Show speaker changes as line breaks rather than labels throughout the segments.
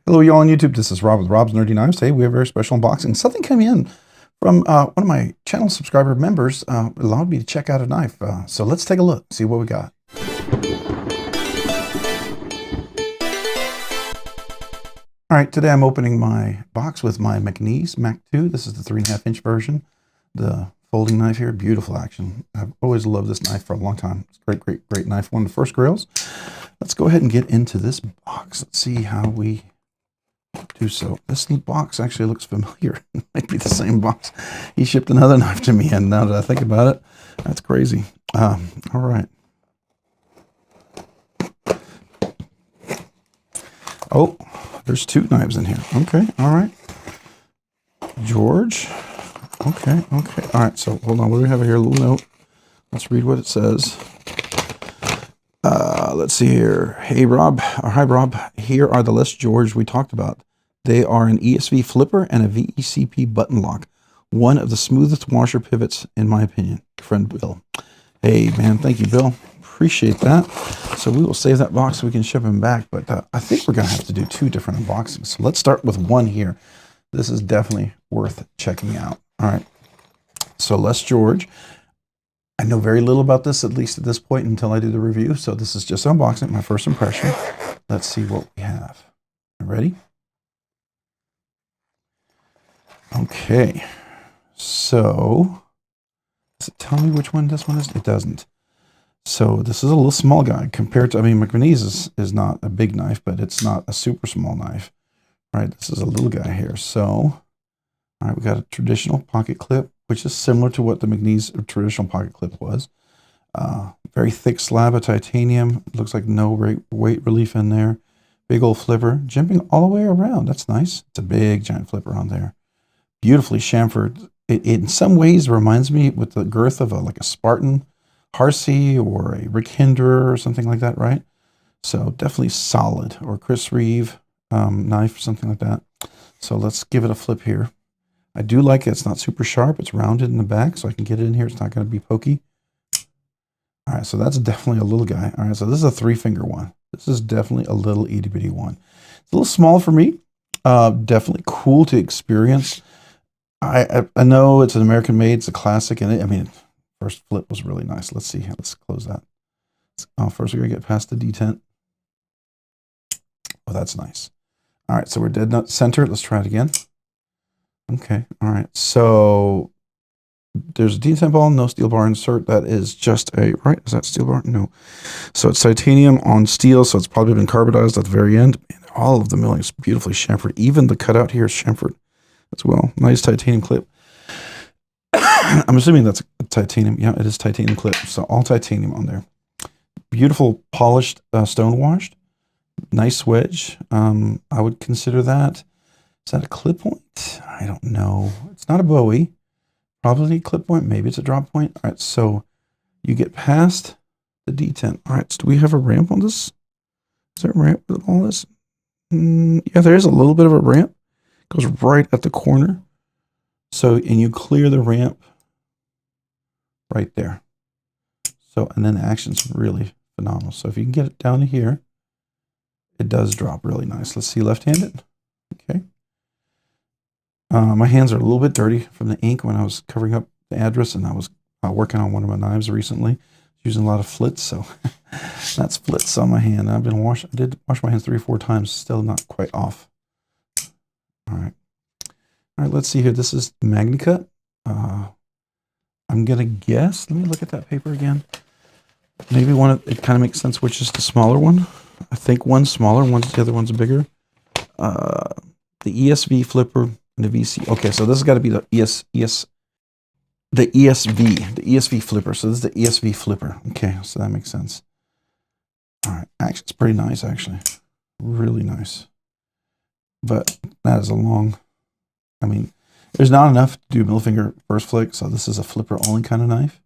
Hello, y'all on YouTube. This is Rob with Rob's Nerdy Knives. Today we have a very special unboxing. Something came in from one of my channel subscriber members. Allowed me to check out a knife. So let's take a look, see what we got. All right, today I'm opening my box with my Magnacut ESV. This is the 3.5-inch version. The folding knife here, beautiful action. I've always loved this knife for a long time. It's a great knife. One of the first grails. Let's go ahead and get into this box. Let's see how we do so. This box actually looks familiar. It might be the same box. He shipped another knife to me, and now that I think about it, that's crazy. All right. Oh, there's two knives in here. Okay, all right. George. Okay. All right, so hold on. What do we have here? A little note. Let's read what it says. Let's see here. Hey, Rob. Hi, Rob. Here are the Les George we talked about. They are an ESV flipper and a VECP button lock. One of the smoothest washer pivots, in my opinion. Friend Bill. Hey, man. Thank you, Bill. Appreciate that. So we will save that box so we can ship them back. But I think we're going to have to do two different unboxings. So let's start with one here. This is definitely worth checking out. All right. So Les George. I know very little about this, at least at this point, until I do the review. So this is just unboxing, my first impression. Let's see what we have. Ready? Okay. So, does it tell me which one this one is? It doesn't. So this is a little small guy compared to, I mean, Magnacut is not a big knife, but it's not a super small knife. All right, this is a little guy here. So, all right, we got a traditional pocket clip, which is similar to what the Magnacut traditional pocket clip was. Very thick slab of titanium. Looks like no weight relief in there. Big old flipper, jimping all the way around. That's nice. It's a big, giant flipper on there. Beautifully chamfered. It in some ways reminds me with the girth of like a Spartan Harsey or a Rick Hinderer or something like that, right? So definitely solid, or Chris Reeve knife, something like that. So let's give it a flip here. I do like it. It's not super sharp. It's rounded in the back, so I can get it in here. It's not going to be pokey. All right, so that's definitely a little guy. All right, so this is a 3-finger one. This is definitely a little itty-bitty one. It's a little small for me. Definitely cool to experience. I know it's an American made. It's a classic, and I mean, first flip was really nice. Let's see. Let's close that. First, we're going to get past the detent. Oh, that's nice. All right, so we're dead nut center. Let's try it again. Okay, all right. So there's a detent ball, no steel bar insert. That is just a, right? Is that steel bar? No. So it's titanium on steel, so it's probably been carbonized at the very end. And all of the milling is beautifully chamfered. Even the cutout here is chamfered as well. Nice titanium clip. I'm assuming that's a titanium. Yeah, it is titanium clip. So all titanium on there. Beautiful polished stone washed. Nice wedge. I would consider that. Is that a clip point? I don't know. It's not a Bowie. Probably a clip point. Maybe it's a drop point. All right, so you get past the detent. All right, so do we have a ramp on this? Is there a ramp with all this? Yeah, there is a little bit of a ramp. It goes right at the corner. So, and you clear the ramp right there. So, and then the action's really phenomenal. So if you can get it down to here, it does drop really nice. Let's see left-handed. Okay. My hands are a little bit dirty from the ink when I was covering up the address, and I was working on one of my knives recently, using a lot of flits, so that's flits on my hand. I did wash my hands 3 or 4 times, still not quite off. All right, let's see here. This is Magnacut. I'm gonna guess. Let me look at that paper again. Maybe it kind of makes sense which is the smaller one. I think one's smaller, the other one's bigger. The ESV Flipper. The VC. Okay, so this has got to be the ESV Flipper. So this is the ESV Flipper. Okay, so that makes sense. All right, actually, it's pretty nice, actually. Really nice. But that is a long, I mean, there's not enough to do middle finger first flick, so this is a flipper only kind of knife.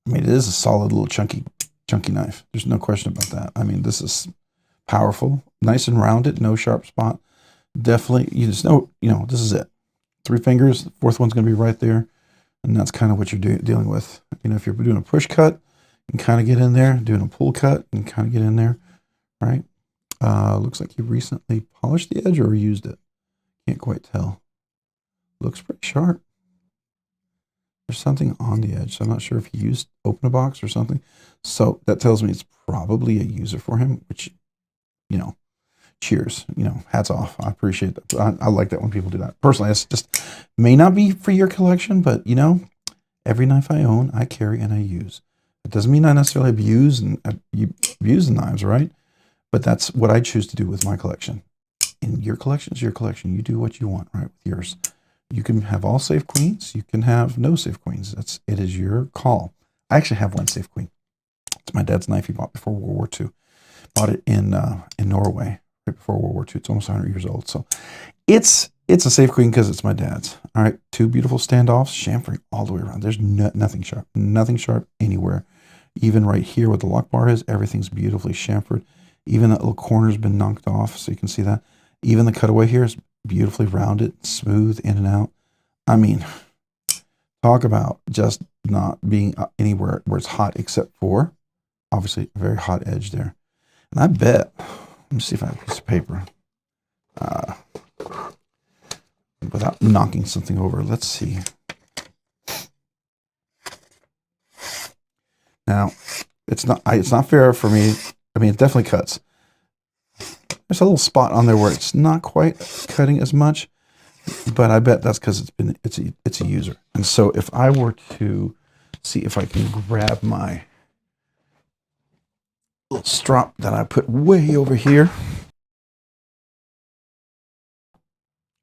I mean, it is a solid little chunky knife. There's no question about that. I mean, this is powerful, nice and rounded, no sharp spot. Definitely, you just know, this is it. 3 fingers, the 4th one's going to be right there, and that's kind of what you're dealing with. If you're doing a push cut, you can kind of get in there. Doing a pull cut, you can kind of get in there, right? Looks like he recently polished the edge or used it. Can't quite tell. Looks pretty sharp. There's something on the edge, so I'm not sure if he used open a box or something. So that tells me it's probably a user for him, which, you know, cheers, you know, hats off. I appreciate that. I like that when people do that. Personally, it's just, may not be for your collection, but, you know, every knife I own, I carry and I use. It doesn't mean I necessarily abuse the knives, right? But that's what I choose to do with my collection. And your collection is your collection. You do what you want, right, with yours. You can have all safe queens. You can have no safe queens. It is your call. I actually have one safe queen. It's my dad's knife he bought before World War II. Bought it in Norway right before World War II. It's almost 100 years old. So it's a safe queen because it's my dad's. All right, two beautiful standoffs, chamfering all the way around. There's nothing sharp anywhere. Even right here where the lock bar is, everything's beautifully chamfered. Even that little corner's been knocked off, so you can see that. Even the cutaway here is beautifully rounded, smooth in and out. I mean, talk about just not being anywhere where it's hot except for, obviously, a very hot edge there. And I bet, let me see if I have a piece of paper. Without knocking something over, let's see. Now, it's not fair for me. I mean, it definitely cuts. There's a little spot on there where it's not quite cutting as much, but I bet that's because it's a user. And so if I were to see if I can grab my little strop that I put way over here.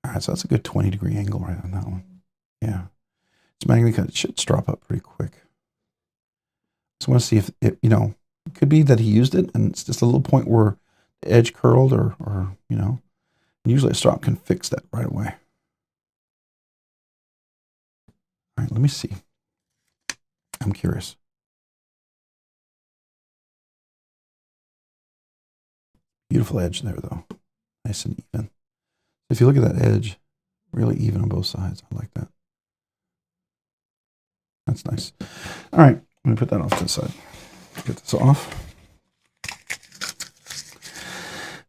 All right, so that's a good 20-degree angle right on that one. Yeah, it's Magnacut. It should strop up pretty quick. So I want to see if it, you know, it could be that he used it and it's just a little point where the edge curled or you know, usually a strop can fix that right away. All right, let me see. I'm curious. Beautiful edge there though. Nice and even. If you look at that edge, really even on both sides. I like that. That's nice. All right, let me put that off to the side. Get this off.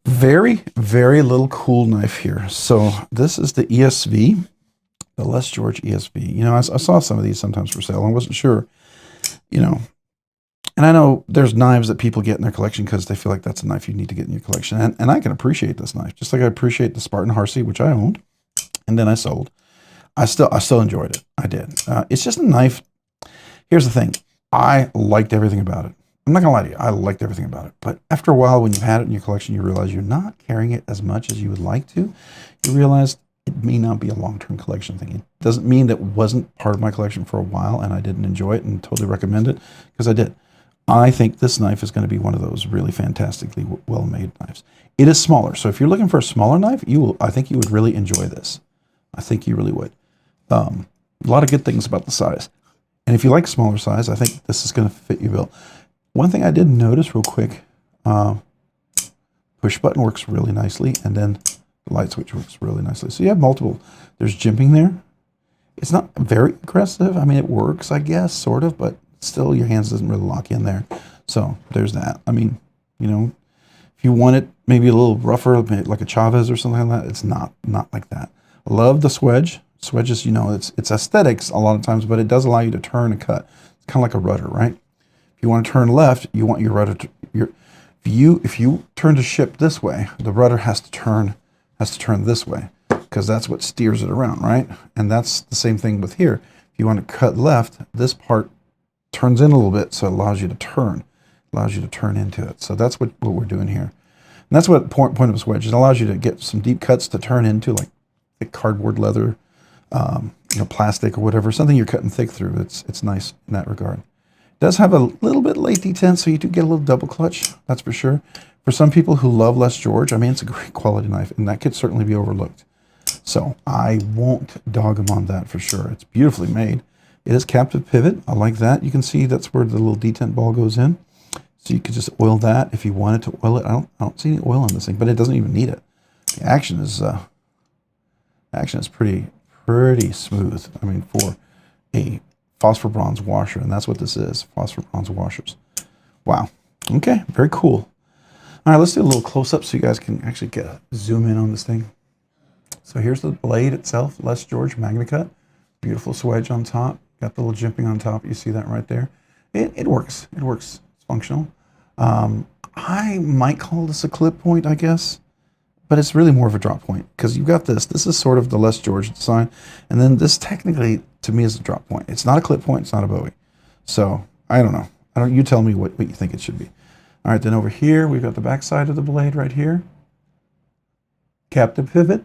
Very, very little cool knife here. So this is the ESV, the Les George ESV. You know, I saw some of these sometimes for sale. I wasn't sure, you know. And I know there's knives that people get in their collection because they feel like that's a knife you need to get in your collection. And I can appreciate this knife, just like I appreciate the Spartan Harsey, which I owned, and then I sold. I still enjoyed it. I did. It's just a knife. Here's the thing. I liked everything about it. I'm not gonna lie to you. I liked everything about it. But after a while, when you've had it in your collection, you realize you're not carrying it as much as you would like to. You realize it may not be a long-term collection thing. It doesn't mean that it wasn't part of my collection for a while and I didn't enjoy it and totally recommend it, because I did. I think this knife is going to be one of those really fantastically well-made knives. It is smaller, so if you're looking for a smaller knife, I think you would really enjoy this. I think you really would. A lot of good things about the size. And if you like smaller size, I think this is going to fit your bill. One thing I did notice real quick, push button works really nicely, and then the light switch works really nicely. So you have multiple. There's jimping there. It's not very aggressive. I mean, it works, I guess, sort of, but still your hands doesn't really lock in there. So there's that. I mean, you know, if you want it maybe a little rougher, like a Chavez or something like that, it's not like that. I love the swedge. Swedge is, you know, it's aesthetics a lot of times, but it does allow you to turn and cut. It's kind of like a rudder, right? If you want to turn left, you want your rudder to, if you turn to ship this way, the rudder has to turn this way, because that's what steers it around, right? And that's the same thing with here. If you want to cut left, this part turns in a little bit, so it allows you to turn. Into it. So that's what we're doing here. And that's what point of a swedge. It allows you to get some deep cuts to turn into, like thick cardboard, leather, you know, plastic or whatever, something you're cutting thick through. It's nice in that regard. It does have a little bit late detent, so you do get a little double clutch, that's for sure. For some people who love Les George, I mean, it's a great quality knife, and that could certainly be overlooked. So I won't dog them on that for sure. It's beautifully made. It is captive pivot. I like that. You can see that's where the little detent ball goes in. So you could just oil that if you wanted to oil it. I don't see any oil on this thing, but it doesn't even need it. The action is pretty smooth. I mean, for a phosphor bronze washer, and that's what this is, phosphor bronze washers. Wow. Okay, very cool. All right, let's do a little close-up so you guys can actually get a zoom in on this thing. So here's the blade itself, Les George Magnacut. Beautiful swedge on top. Got the little jimping on top. You see that right there. It works. It works. It's functional. I might call this a clip point, I guess, but it's really more of a drop point because you've got this. This is sort of the Les George design, and then this technically to me is a drop point. It's not a clip point. It's not a Bowie. So I don't know. You tell me what you think it should be. All right, then over here we've got the back side of the blade right here. Captive pivot,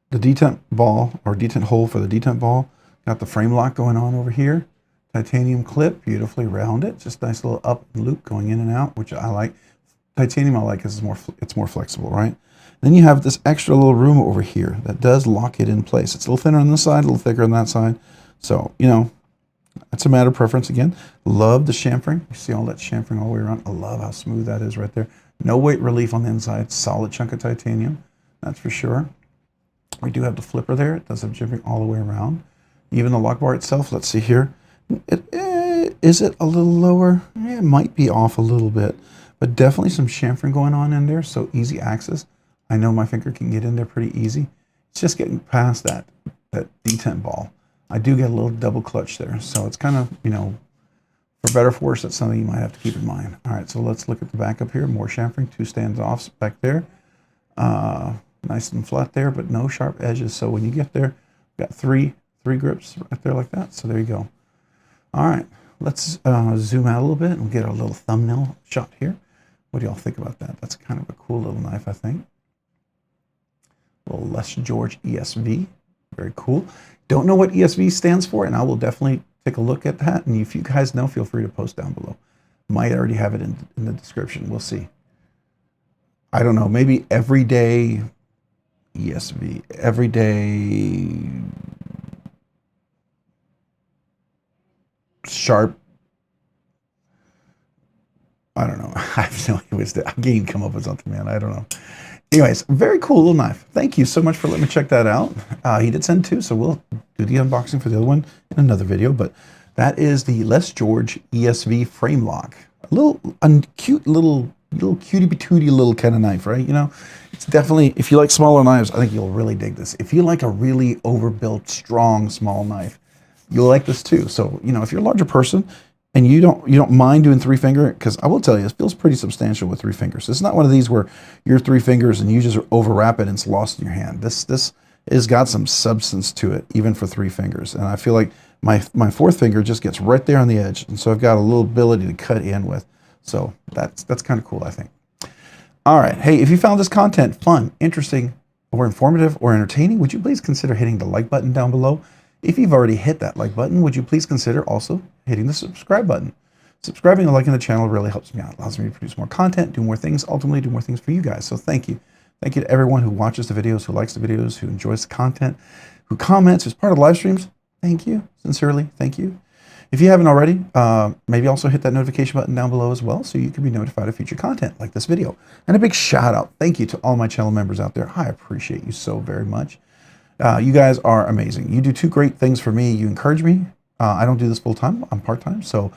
the detent ball or detent hole for the detent ball. Got the frame lock going on over here. Titanium clip, beautifully rounded. Just nice little up loop going in and out, which I like. Titanium I like because it's more flexible, right? Then you have this extra little room over here that does lock it in place. It's a little thinner on this side, a little thicker on that side. So, you know, it's a matter of preference again. Love the chamfering. You see all that chamfering all the way around. I love how smooth that is right there. No weight relief on the inside. Solid chunk of titanium, that's for sure. We do have the flipper there. It does have jimping all the way around. Even the lock bar itself, let's see here. Is it a little lower? It might be off a little bit, but definitely some chamfering going on in there, so easy access. I know my finger can get in there pretty easy. It's just getting past that detent ball. I do get a little double clutch there, so it's kind of, you know, for better or for worse, that's something you might have to keep in mind. All right, so let's look at the back up here. More chamfering, 2 standoffs back there. Nice and flat there, but no sharp edges. So when you get there, got three grips right there like that. So there you go. All right, let's zoom out a little bit and get a little thumbnail shot here. What do y'all think about that? That's kind of a cool little knife, I think. Little Les George ESV, very cool. Don't know what ESV stands for, and I will definitely take a look at that. And if you guys know, feel free to post down below. Might already have it in the description. We'll see. I don't know, maybe everyday ESV, everyday sharp. I don't know. I have no idea. I can't come up with something, man. I don't know. Anyways, very cool little knife. Thank you so much for letting me check that out. He did send 2, so we'll do the unboxing for the other one in another video. But that is the Les George ESV frame lock. A little cute little cutie patootie little kind of knife, right? You know, it's definitely, if you like smaller knives, I think you'll really dig this. If you like a really overbuilt, strong, small knife, you'll like this too. So, you know, if you're a larger person and you don't mind doing 3-finger, because I will tell you, it feels pretty substantial with 3 fingers. It's not one of these where you're 3 fingers and you just overwrap it and it's lost in your hand. This has got some substance to it, even for 3 fingers. And I feel like my 4th finger just gets right there on the edge. And so I've got a little ability to cut in with. So that's kind of cool, I think. All right. Hey, if you found this content fun, interesting, or informative, or entertaining, would you please consider hitting the like button down below? If you've already hit that like button, would you please consider also hitting the subscribe button? Subscribing and liking the channel really helps me out. It allows me to produce more content, do more things, ultimately do more things for you guys. So thank you. Thank you to everyone who watches the videos, who likes the videos, who enjoys the content, who comments, who's part of the live streams. Thank you. Sincerely, thank you. If you haven't already, maybe also hit that notification button down below as well so you can be notified of future content like this video. And a big shout out, thank you to all my channel members out there. I appreciate you so very much. You guys are amazing. You do 2 great things for me. You encourage me. I don't do this full time, I'm part time. So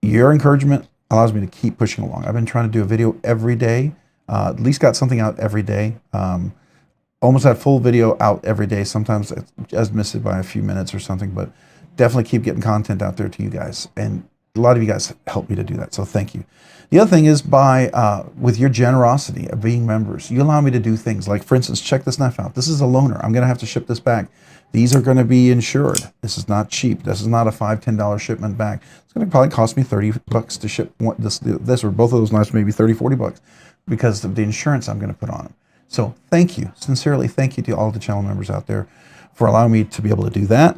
your encouragement allows me to keep pushing along. I've been trying to do a video every day, at least got something out every day. Almost had full video out every day. Sometimes I just miss it by a few minutes or something, but definitely keep getting content out there to you guys. And a lot of you guys help me to do that. So thank you. The other thing is with your generosity of being members, you allow me to do things like, for instance, check this knife out. This is a loaner. I'm going to have to ship this back. These are going to be insured. This is not cheap. This is not a $5, $10 shipment back. It's going to probably cost me $30 to ship this or both of those knives, maybe $30, $40 because of the insurance I'm going to put on them. So thank you. Sincerely, thank you to all the channel members out there for allowing me to be able to do that.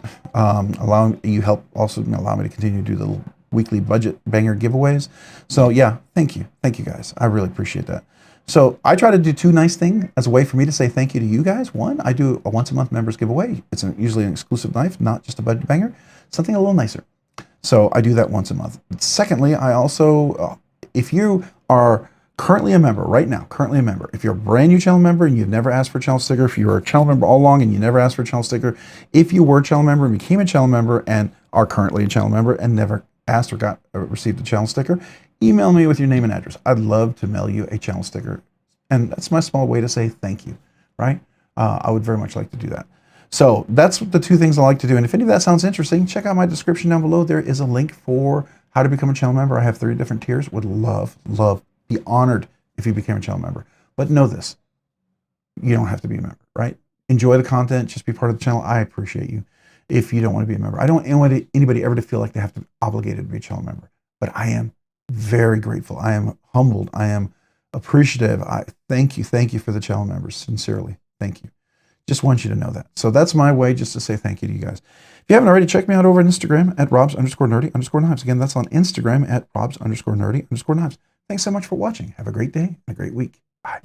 You help also allow me to continue to do the weekly budget banger giveaways. So yeah, thank you. Thank you guys. I really appreciate that. So I try to do 2 nice things as a way for me to say thank you to you guys. One, I do a once a month members giveaway. It's usually an exclusive knife, not just a budget banger, something a little nicer. So I do that once a month. Secondly, I also, if you are currently a member right now, if you're a brand new channel member and you've never asked for a channel sticker, if you were a channel member all along and you never asked for a channel sticker, if you were a channel member and became a channel member and are currently a channel member and never asked or received a channel sticker, email me with your name and address. I'd love to mail you a channel sticker And that's my small way to say thank you, right? I would very much like to do that. So that's the two things I like to do. And if any of that sounds interesting, check out my description down below. There is a link for how to become a channel member. I have 3 different tiers. Would love, be honored if you became a channel member. But know this, you don't have to be a member, right? Enjoy the content, just be part of the channel. I appreciate you. If you don't want to be a member, I don't want anybody ever to feel like they have to be obligated to be a channel member. But I am very grateful. I am humbled. I am appreciative. I thank you for the channel members. Sincerely, thank you. Just want you to know that. So that's my way just to say thank you to you guys. If you haven't already, check me out over on Instagram at robs_nerdy_knives. Again, that's on Instagram at robs_nerdy_knives. Thanks so much for watching. Have a great day and a great week. Bye.